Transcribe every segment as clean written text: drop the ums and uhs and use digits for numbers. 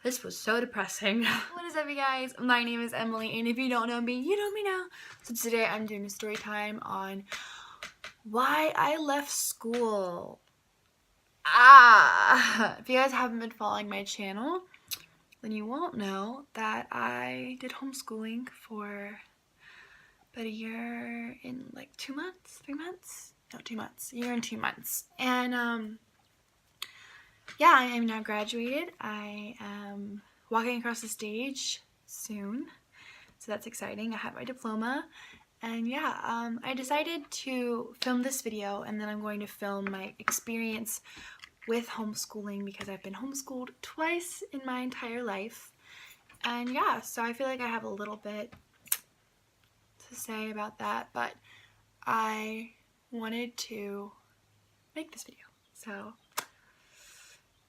This was so depressing. What is up, you guys? My name is Emily, and if you don't know me, you know me now. So today I'm doing a story time on why I left school. If you guys haven't been following my channel, then you won't know that I did homeschooling for about a year in like 2 months, 3 months? No, 2 months. A year and 2 months. And yeah, I am now graduated. I am walking across the stage soon, so that's exciting. I have my diploma, and yeah, I decided to film this video, and then I'm going to film my experience with homeschooling because I've been homeschooled twice in my entire life. And yeah, so I feel like I have a little bit to say about that, but I wanted to make this video, so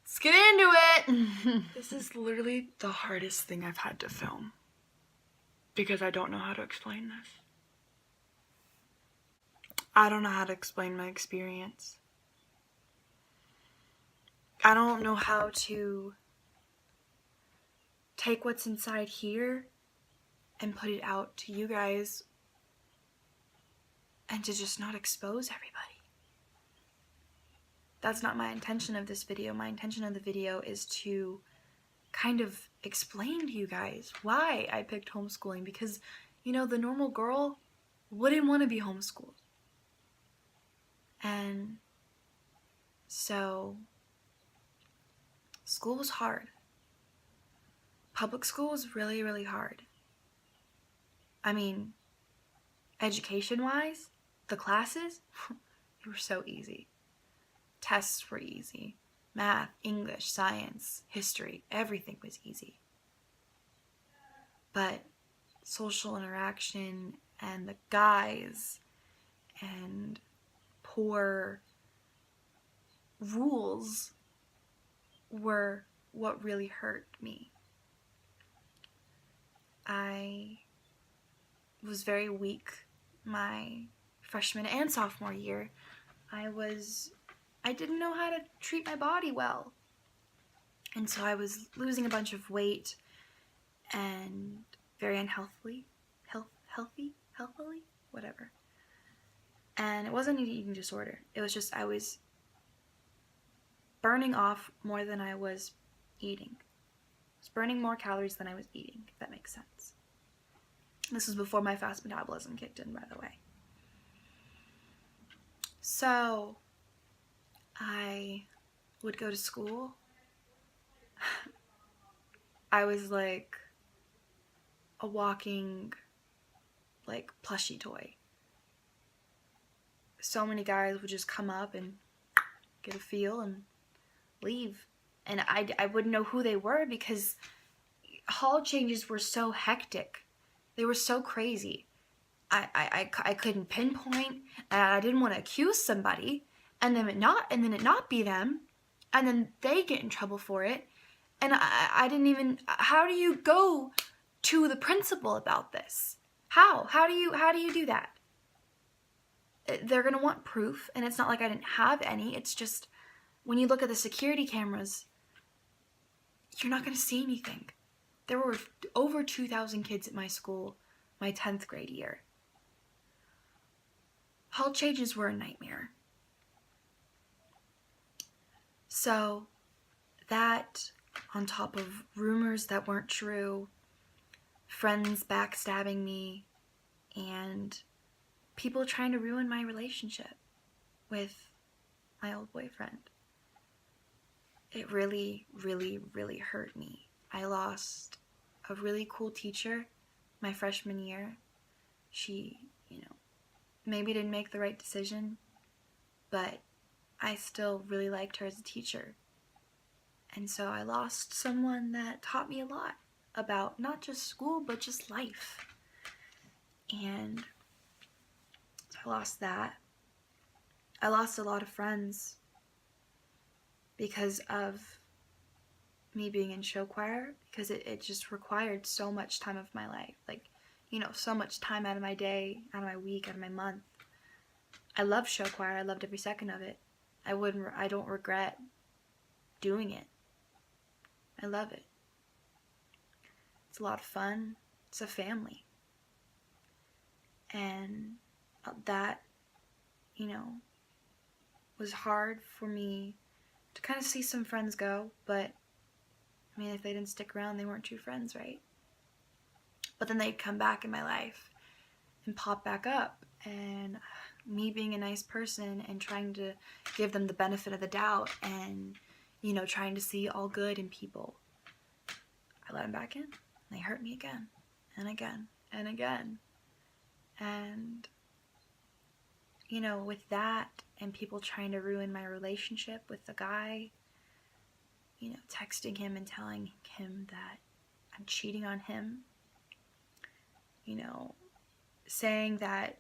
let's get into it. This is literally the hardest thing I've had to film because I don't know how to explain this. I don't know how to explain my experience. I don't know how to take what's inside here and put it out to you guys and to just not expose everybody. That's not my intention of this video. My intention of the video is to kind of explain to you guys why I picked homeschooling, because, you know, the normal girl wouldn't want to be homeschooled. And so school was hard. Public school was really, really hard. I mean, education-wise, the classes, they were so easy. Tests were easy. Math, English, science, history, everything was easy. But social interaction and the guys and poor rules were what really hurt me. I was very weak my freshman and sophomore year. I didn't know how to treat my body well. And so I was losing a bunch of weight and very unhealthily, healthily, whatever. And it wasn't an eating disorder. It was just I was burning off more than I was eating. I was burning more calories than I was eating, if that makes sense. This was before my fast metabolism kicked in, by the way. So I would go to school. I was like a walking, like, plushie toy. So many guys would just come up and get a feel and leave. And I wouldn't know who they were because hall changes were so hectic. They were so crazy. I couldn't pinpoint, and I didn't want to accuse somebody and then it not be them, and then they get in trouble for it. And I didn't even, how do you go to the principal about this? How do you do that? They're gonna want proof, and it's not like I didn't have any. It's just when you look at the security cameras, you're not gonna see anything. There were over 2,000 kids at my school my 10th grade year. Hall changes were a nightmare. So that, on top of rumors that weren't true, friends backstabbing me, and people trying to ruin my relationship with my old boyfriend, it really, really, really hurt me. I lost a really cool teacher my freshman year. She, maybe didn't make the right decision, but I still really liked her as a teacher. And so I lost someone that taught me a lot about not just school, but just life. And so I lost that. I lost a lot of friends because of me being in show choir, because it just required so much time of my life. Like, so much time out of my day, out of my week, out of my month. I love show choir. I loved every second of it. I don't regret doing it. I love it. a lot of fun. It's a family. And that, you know, was hard for me to kind of see some friends go, but I mean, if they didn't stick around, they weren't true friends, right? But then they'd come back in my life and pop back up, and me being a nice person and trying to give them the benefit of the doubt and, you know, trying to see all good in people, I let them back in. They hurt me again and again and again. And, you know, with that and people trying to ruin my relationship with the guy, you know, texting him and telling him that I'm cheating on him, you know, saying that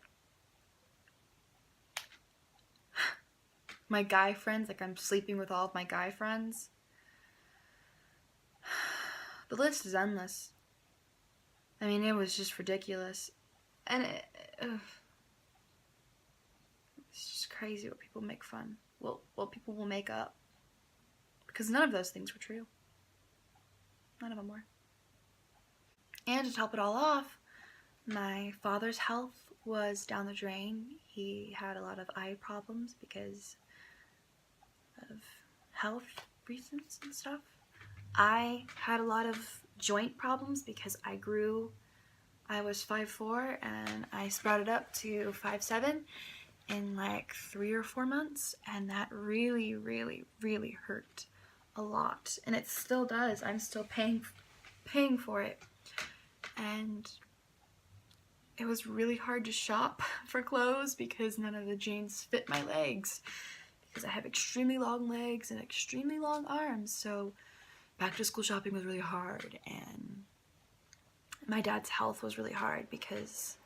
my guy friends, like I'm sleeping with all of my guy friends. The list is endless. I mean, it was just ridiculous. And it's just crazy what people make fun. Well, what people will make up. Because none of those things were true. None of them were. And to top it all off, my father's health was down the drain. He had a lot of eye problems because of health reasons and stuff. I had a lot of joint problems because I was 5'4" and I sprouted up to 5'7" in like 3 or 4 months, and that really, really, really hurt a lot, and it still does. I'm still paying for it, and it was really hard to shop for clothes because none of the jeans fit my legs because I have extremely long legs and extremely long arms. So back to school shopping was really hard, and my dad's health was really hard because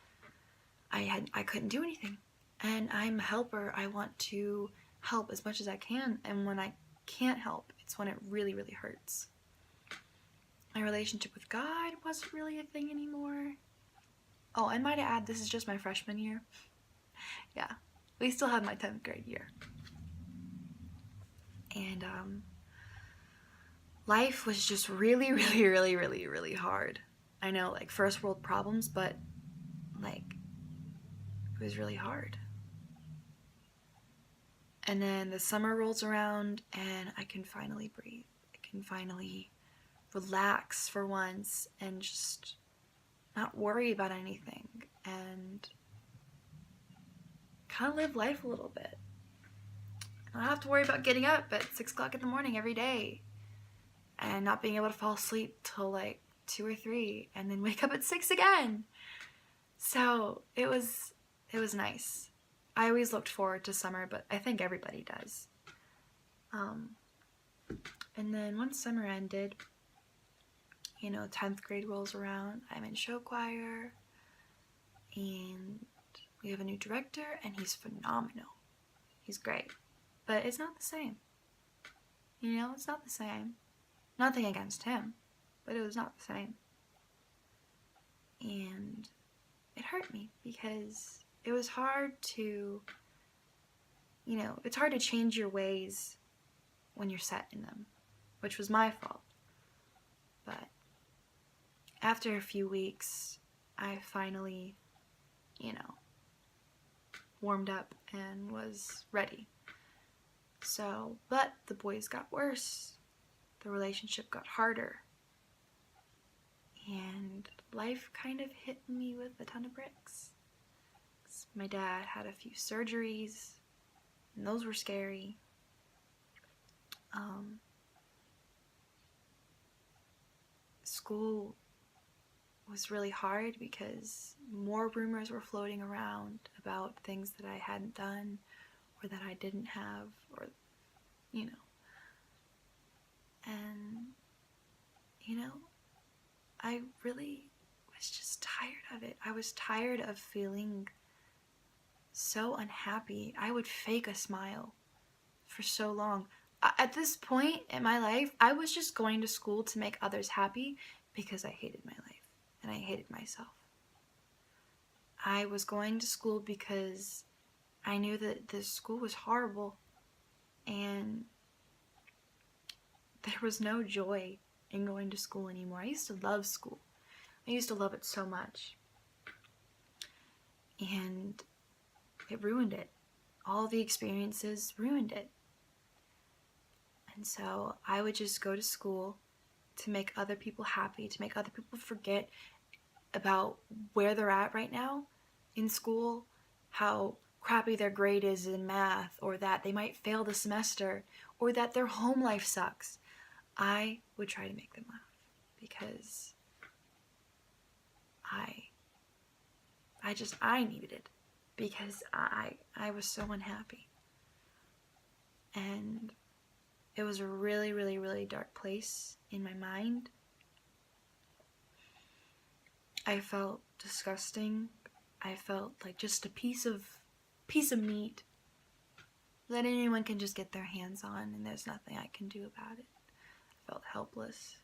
I couldn't do anything. And I'm a helper. I want to help as much as I can, and when I can't help, it's when it really, really hurts. My relationship with God wasn't really a thing anymore. Oh, and might I add, this is just my freshman year. Yeah, we still have my 10th grade year. And life was just really, really, really, really, really hard. I know, like, first world problems, but like, it was really hard. And then the summer rolls around and I can finally breathe. I can finally relax for once and just not worry about anything and kind of live life a little bit. I don't have to worry about getting up at 6 o'clock in the morning every day and not being able to fall asleep till like 2 or 3 and then wake up at 6 again. So it was nice. I always looked forward to summer, but I think everybody does. And then once summer ended, you know, 10th grade rolls around. I'm in show choir, and we have a new director, and he's phenomenal. He's great. But it's not the same. You know, it's not the same. Nothing against him, but it was not the same. And it hurt me because it was hard to, you know, it's hard to change your ways when you're set in them, which was my fault. But after a few weeks, I finally, you know, warmed up and was ready. So, but the boys got worse. The relationship got harder. And life kind of hit me with a ton of bricks. My dad had a few surgeries, and those were scary. School was really hard because more rumors were floating around about things that I hadn't done or that I didn't have, or, you know. And, you know, I really was just tired of it. I was tired of feeling so unhappy. I would fake a smile for so long. At this point in my life, I was just going to school to make others happy because I hated my life and I hated myself. I was going to school because I knew that this school was horrible and there was no joy in going to school anymore. I used to love school. I used to love it so much. And it ruined it. All the experiences ruined it. And so I would just go to school to make other people happy, to make other people forget about where they're at right now in school, how crappy their grade is in math, or that they might fail the semester, or that their home life sucks. I would try to make them laugh because I needed it, because I was so unhappy. And it was a really, really, really dark place in my mind. I felt disgusting. I felt like just a piece of meat that anyone can just get their hands on, and there's nothing I can do about it. I felt helpless.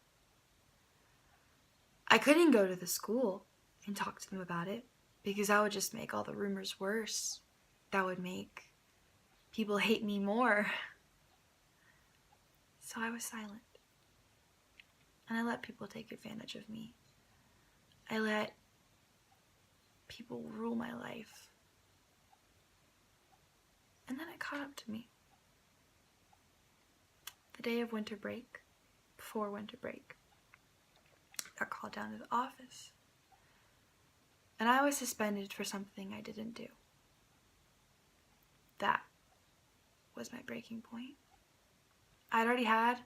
I couldn't go to the school and talk to them about it because I would just make all the rumors worse. That would make people hate me more. So I was silent. And I let people take advantage of me. I let people rule my life. And then it caught up to me. The day of winter break, before winter break, I got called down to the office. And I was suspended for something I didn't do. That was my breaking point. I'd already had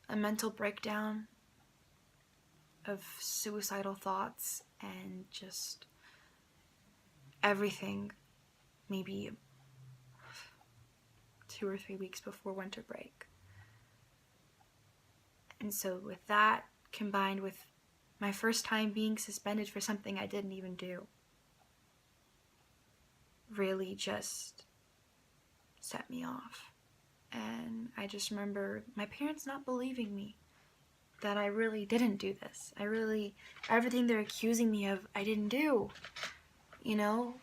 a mental breakdown of suicidal thoughts and just everything, maybe 2 or 3 weeks before winter break. And so with that, combined with my first time being suspended for something I didn't even do, really just set me off. And I just remember my parents not believing me that I really didn't do this. Everything they're accusing me of, I didn't do, you know?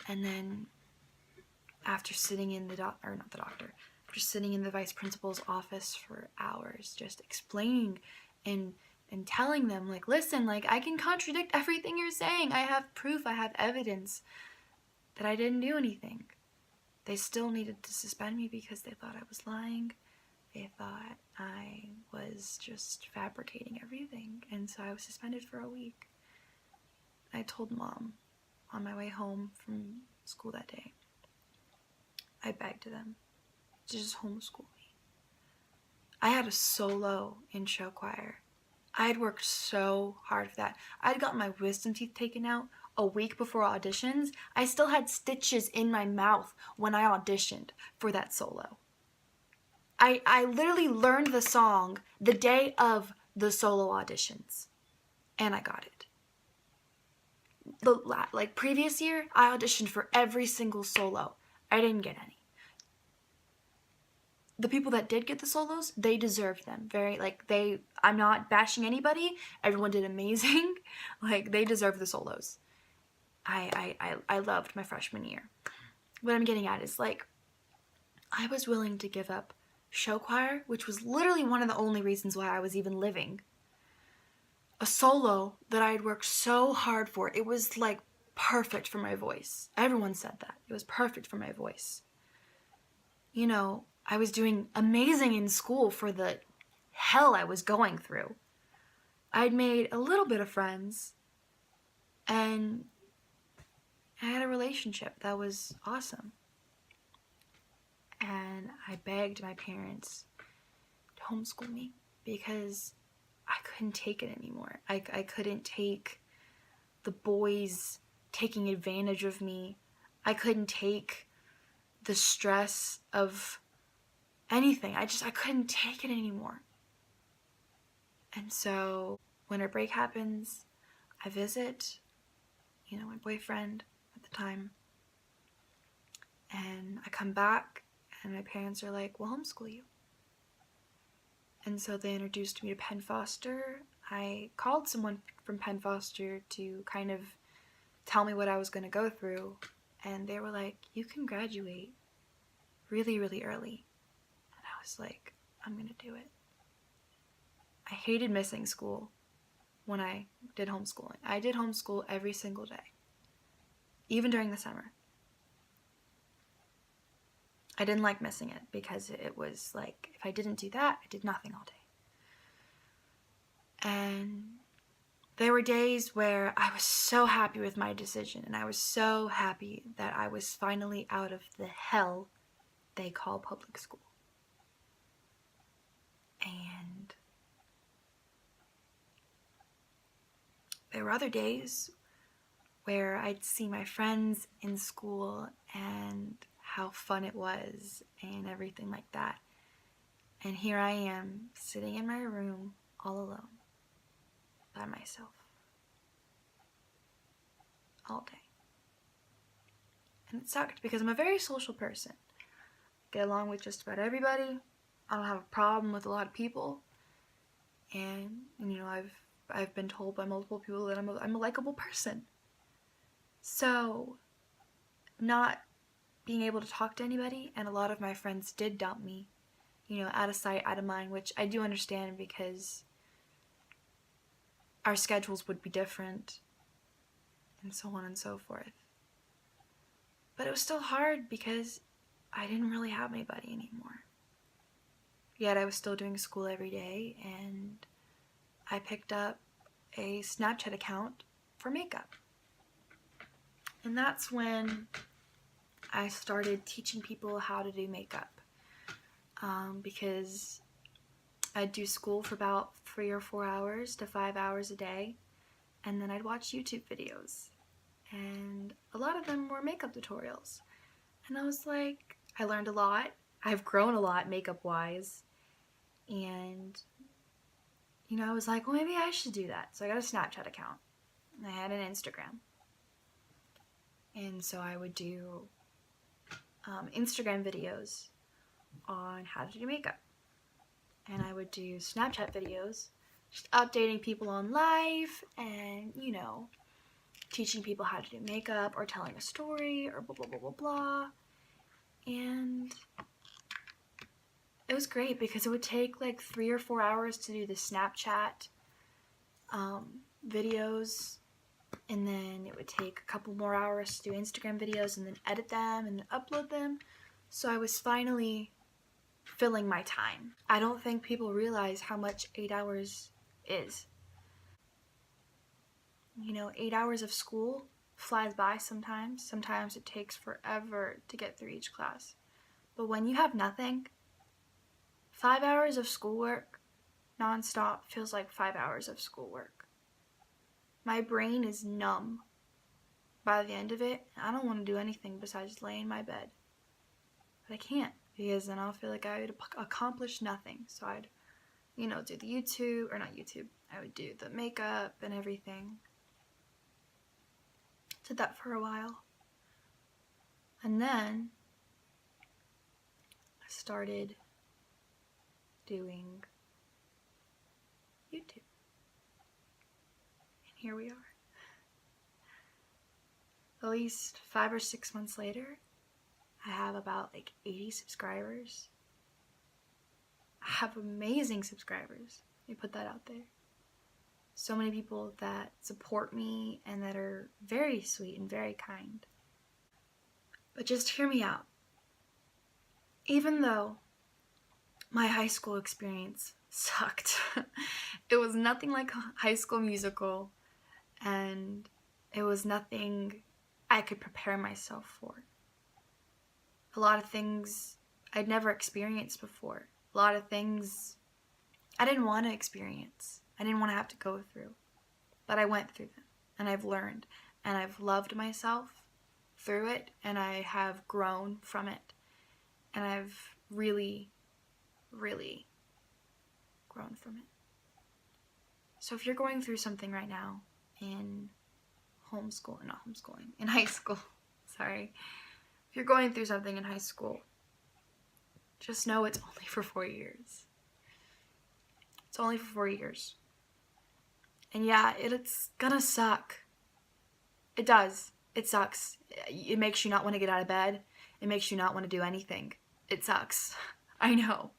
And then after sitting in after sitting in the vice principal's office for hours, just explaining and telling them, like, listen, like, I can contradict everything you're saying. I have proof, I have evidence that I didn't do anything. They still needed to suspend me because they thought I was lying. They thought I was just fabricating everything. And so I was suspended for a week. I told Mom on my way home from school that day. I begged them to just homeschool me. I had a solo in show choir. I had worked so hard for that. I had gotten my wisdom teeth taken out a week before auditions. I still had stitches in my mouth when I auditioned for that solo. I literally learned the song the day of the solo auditions, and I got it. The previous year, I auditioned for every single solo. I didn't get any. The people that did get the solos, they deserved them. I'm not bashing anybody. Everyone did amazing. They deserve the solos. I loved my freshman year. What I'm getting at is, I was willing to give up show choir, which was literally one of the only reasons why I was even living. A solo that I had worked so hard for. It was, perfect for my voice. Everyone said that. It was perfect for my voice. You know, I was doing amazing in school for the hell I was going through. I'd made a little bit of friends, and I had a relationship that was awesome. And I begged my parents to homeschool me because I couldn't take it anymore. I couldn't take the boys taking advantage of me. I couldn't take the stress of anything. I couldn't take it anymore. And so winter break happens, I visit, my boyfriend at the time, and I come back, and my parents are like, we'll homeschool you. And so they introduced me to Penn Foster. I called someone from Penn Foster to kind of tell me what I was going to go through, and they were like, you can graduate really, really early. And I was like, I'm going to do it. I hated missing school. when I did homeschooling. I did homeschool every single day, even during the summer. I didn't like missing it because it was like, if I didn't do that, I did nothing all day. And there were days where I was so happy with my decision, and I was so happy that I was finally out of the hell they call public school. And there were other days where I'd see my friends in school and how fun it was and everything like that. And here I am, sitting in my room all alone, by myself, all day. And it sucked because I'm a very social person. I get along with just about everybody. I don't have a problem with a lot of people. And, you know, I've been told by multiple people that I'm a likable person. So, not being able to talk to anybody, and a lot of my friends did dump me, you know, out of sight, out of mind, which I do understand because our schedules would be different, and so on and so forth. But it was still hard because I didn't really have anybody anymore. Yet I was still doing school every day, and I picked up a Snapchat account for makeup. And that's when I started teaching people how to do makeup. Because I'd do school for about 3 or 4 hours to 5 hours a day, and then I'd watch YouTube videos. And a lot of them were makeup tutorials. And I was like, I learned a lot. I've grown a lot makeup-wise. And, you know, I was like, well, maybe I should do that. So I got a Snapchat account. And I had an Instagram. And so I would do Instagram videos on how to do makeup. And I would do Snapchat videos, just updating people on life and, you know, teaching people how to do makeup or telling a story or blah, blah, blah, blah, blah. And it was great because it would take like 3 or 4 hours to do the Snapchat videos, and then it would take a couple more hours to do Instagram videos and then edit them and then upload them. So I was finally filling my time. I don't think people realize how much 8 hours is. You know, 8 hours of school flies by sometimes. Sometimes it takes forever to get through each class. But when you have nothing, 5 hours of schoolwork nonstop feels like 5 hours of schoolwork. My brain is numb by the end of it. I don't want to do anything besides lay in my bed. But I can't, because then I'll feel like I would accomplish nothing. So I'd, you know, do the YouTube, or not YouTube, I would do the makeup and everything. Did that for a while. And then I started doing YouTube. And here we are. At least 5 or 6 months later, I have about like 80 subscribers. I have amazing subscribers. Let me put that out there. So many people that support me and that are very sweet and very kind. But just hear me out. Even though my high school experience sucked, it was nothing like High School Musical, and it was nothing I could prepare myself for. A lot of things I'd never experienced before. A lot of things I didn't want to experience. I didn't want to have to go through. But I went through them, and I've learned, and I've loved myself through it, and I have grown from it, and I've really, really grown from it. So if you're going through something right now in in high school, sorry. If you're going through something in high school, just know it's only for 4 years. It's only for 4 years. And yeah, it's gonna suck. It does. It sucks. It makes you not want to get out of bed. It makes you not want to do anything. It sucks. I know.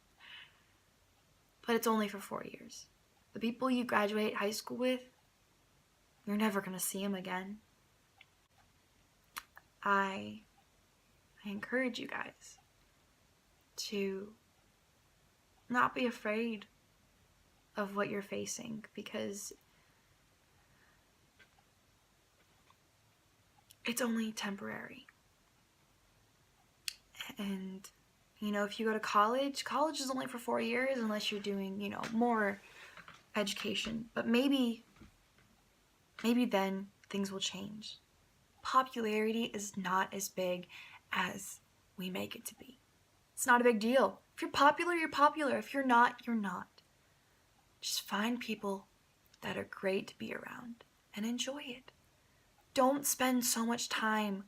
But it's only for 4 years. The people you graduate high school with, you're never gonna see him again. I encourage you guys to not be afraid of what you're facing, because it's only temporary. And, you know, if you go to college is only for 4 years unless you're doing, you know, more education. But maybe then things will change. Popularity is not as big as we make it to be. It's not a big deal. If you're popular, you're popular. If you're not, you're not. Just find people that are great to be around and enjoy it. Don't spend so much time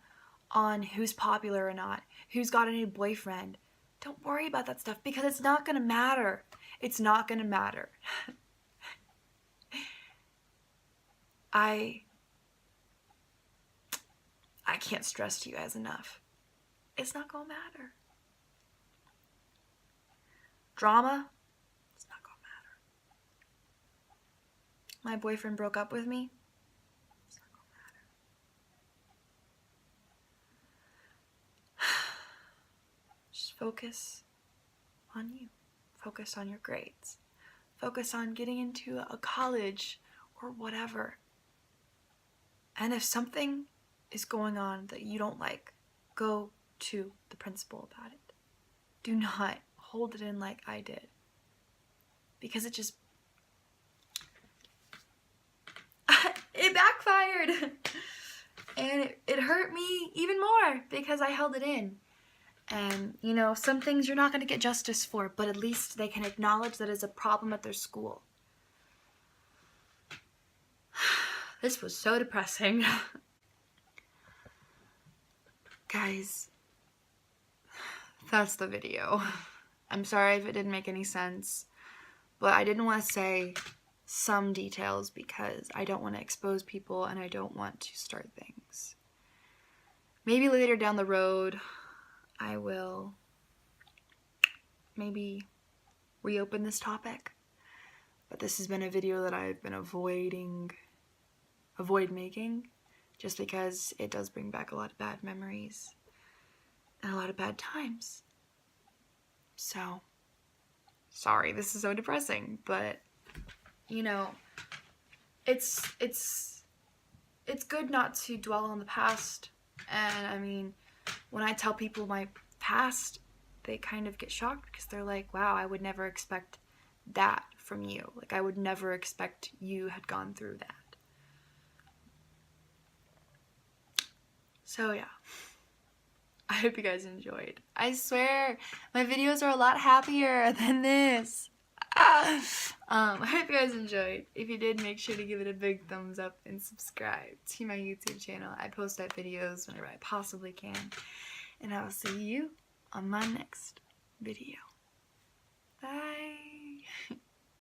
on who's popular or not, who's got a new boyfriend. Don't worry about that stuff, because it's not gonna matter. It's not gonna matter. I can't stress to you guys enough. It's not gonna matter. Drama, it's not gonna matter. My boyfriend broke up with me. It's not gonna matter. Just focus on you. Focus on your grades. Focus on getting into a college or whatever. And if something is going on that you don't like, go to the principal about it. Do not hold it in like I did, because it backfired. And it hurt me even more because I held it in. And, you know, some things you're not going to get justice for, but at least they can acknowledge that it's a problem at their school. This was so depressing. Guys, that's the video. I'm sorry if it didn't make any sense, but I didn't want to say some details because I don't want to expose people and I don't want to start things. Maybe later down the road, I will maybe reopen this topic, but this has been a video that I've been avoid making, just because it does bring back a lot of bad memories and a lot of bad times. So, sorry, this is so depressing, but, you know, it's good not to dwell on the past. And I mean, when I tell people my past, they kind of get shocked because they're like, wow, I would never expect that from you. Like, I would never expect you had gone through that. So yeah, I hope you guys enjoyed. I swear, my videos are a lot happier than this. I hope you guys enjoyed. If you did, make sure to give it a big thumbs up and subscribe to my YouTube channel. I post up videos whenever I possibly can. And I will see you on my next video. Bye!